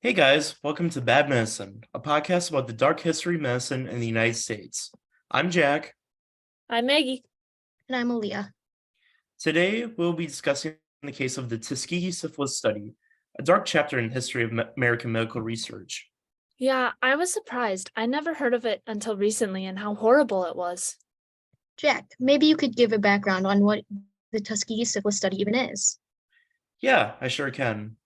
Hey guys, welcome to Bad Medicine, a podcast about the dark history of medicine in the United States. I'm Jack. I'm Maggie. And I'm Aaliyah. Today we'll be discussing the case of the Tuskegee syphilis study, a dark chapter in the history of American medical research. Yeah, I was surprised. I never heard of it until recently and how horrible it was. Jack, maybe you could give a background on what the Tuskegee syphilis study even is. Yeah, I sure can.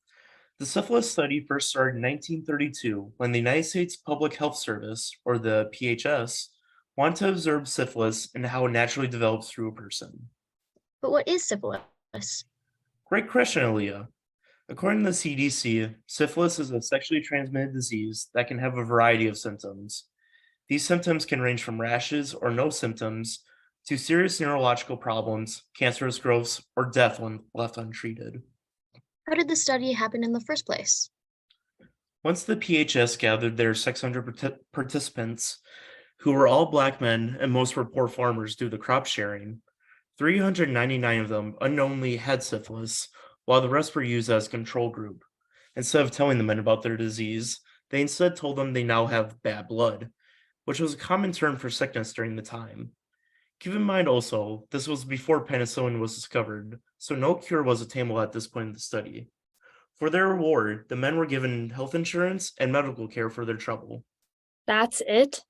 The syphilis study first started in 1932 when the United States Public Health Service, or the PHS, wanted to observe syphilis and how it naturally develops through a person. But what is syphilis? Great question, Aaliyah. According to the CDC, syphilis is a sexually transmitted disease that can have a variety of symptoms. These symptoms can range from rashes or no symptoms to serious neurological problems, cancerous growths, or death when left untreated. How did the study happen in the first place? Once the PHS gathered their 600 participants, who were all black men and most were poor farmers due to crop sharing, 399 of them unknowingly had syphilis, while the rest were used as a control group. Instead of telling the men about their disease, they instead told them they now have bad blood, which was a common term for sickness during the time. Keep in mind also, this was before penicillin was discovered, so no cure was attainable at this point in the study. For their reward, the men were given health insurance and medical care for their trouble. That's it?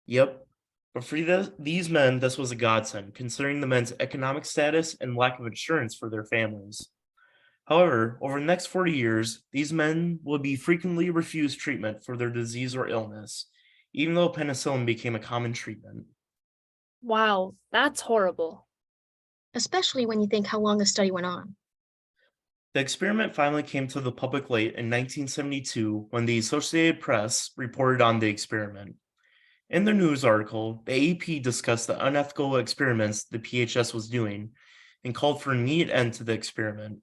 Yep. But for these men, this was a godsend, considering the men's economic status and lack of insurance for their families. However, over the next 40 years, these men would be frequently refused treatment for their disease or illness, even though penicillin became a common treatment. Wow, that's horrible. Especially when you think how long the study went on. The experiment finally came to the public late in 1972 when the Associated Press reported on the experiment. In the news article, the AEP discussed the unethical experiments the PHS was doing and called for an immediate end to the experiment.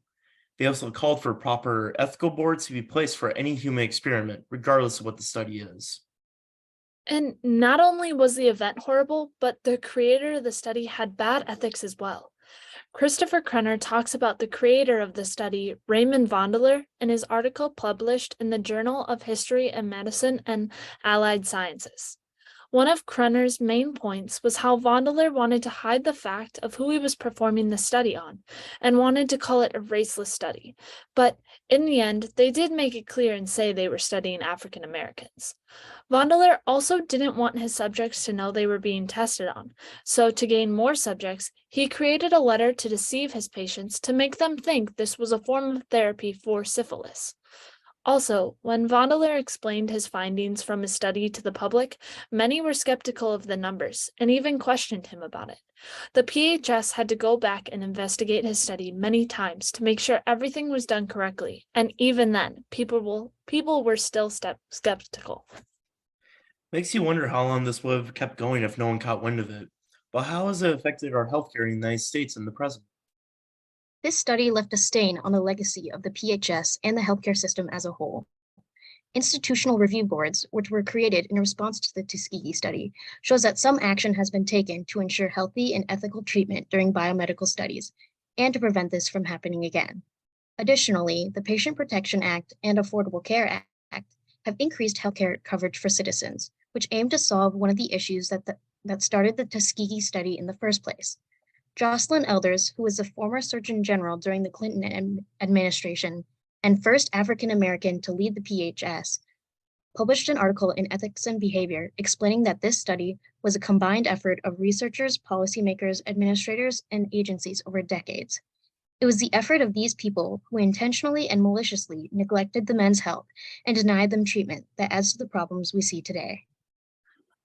They also called for proper ethical boards to be placed for any human experiment, regardless of what the study is. And not only was the event horrible, but the creator of the study had bad ethics as well. Christopher Krenner talks about the creator of the study, Raymond Vondeler, in his article published in the Journal of History and Medicine and Allied Sciences. One of Krenner's main points was how Vondeler wanted to hide the fact of who he was performing the study on and wanted to call it a raceless study. But in the end, they did make it clear and say they were studying African Americans. Vondeler also didn't want his subjects to know they were being tested on, so to gain more subjects, he created a letter to deceive his patients to make them think this was a form of therapy for syphilis. Also, when Vondeler explained his findings from his study to the public, many were skeptical of the numbers and even questioned him about it. The PHS had to go back and investigate his study many times to make sure everything was done correctly, and even then, people were still skeptical. Makes you wonder how long this would have kept going if no one caught wind of it. But how has it affected our healthcare in the United States in the present? This study left a stain on the legacy of the PHS and the healthcare system as a whole. Institutional review boards, which were created in response to the Tuskegee study, shows that some action has been taken to ensure healthy and ethical treatment during biomedical studies and to prevent this from happening again. Additionally, the Patient Protection Act and Affordable Care Act have increased healthcare coverage for citizens, which aim to solve one of the issues that started the Tuskegee study in the first place. Jocelyn Elders, who was the former Surgeon General during the Clinton administration and first African American to lead the PHS, published an article in Ethics and Behavior explaining that this study was a combined effort of researchers, policymakers, administrators, and agencies over decades. It was the effort of these people who intentionally and maliciously neglected the men's health and denied them treatment that adds to the problems we see today.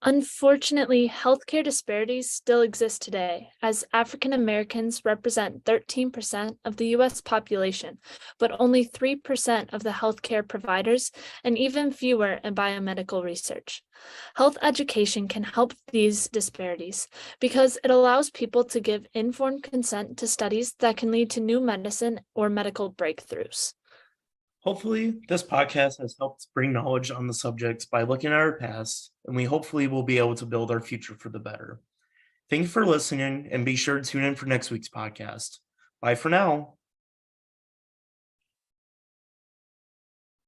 Unfortunately, healthcare disparities still exist today, as African Americans represent 13% of the U.S. population, but only 3% of the healthcare providers, and even fewer in biomedical research. Health education can help these disparities because it allows people to give informed consent to studies that can lead to new medicine or medical breakthroughs. Hopefully, this podcast has helped bring knowledge on the subjects by looking at our past, and we hopefully will be able to build our future for the better. Thank you for listening, and be sure to tune in for next week's podcast. Bye for now.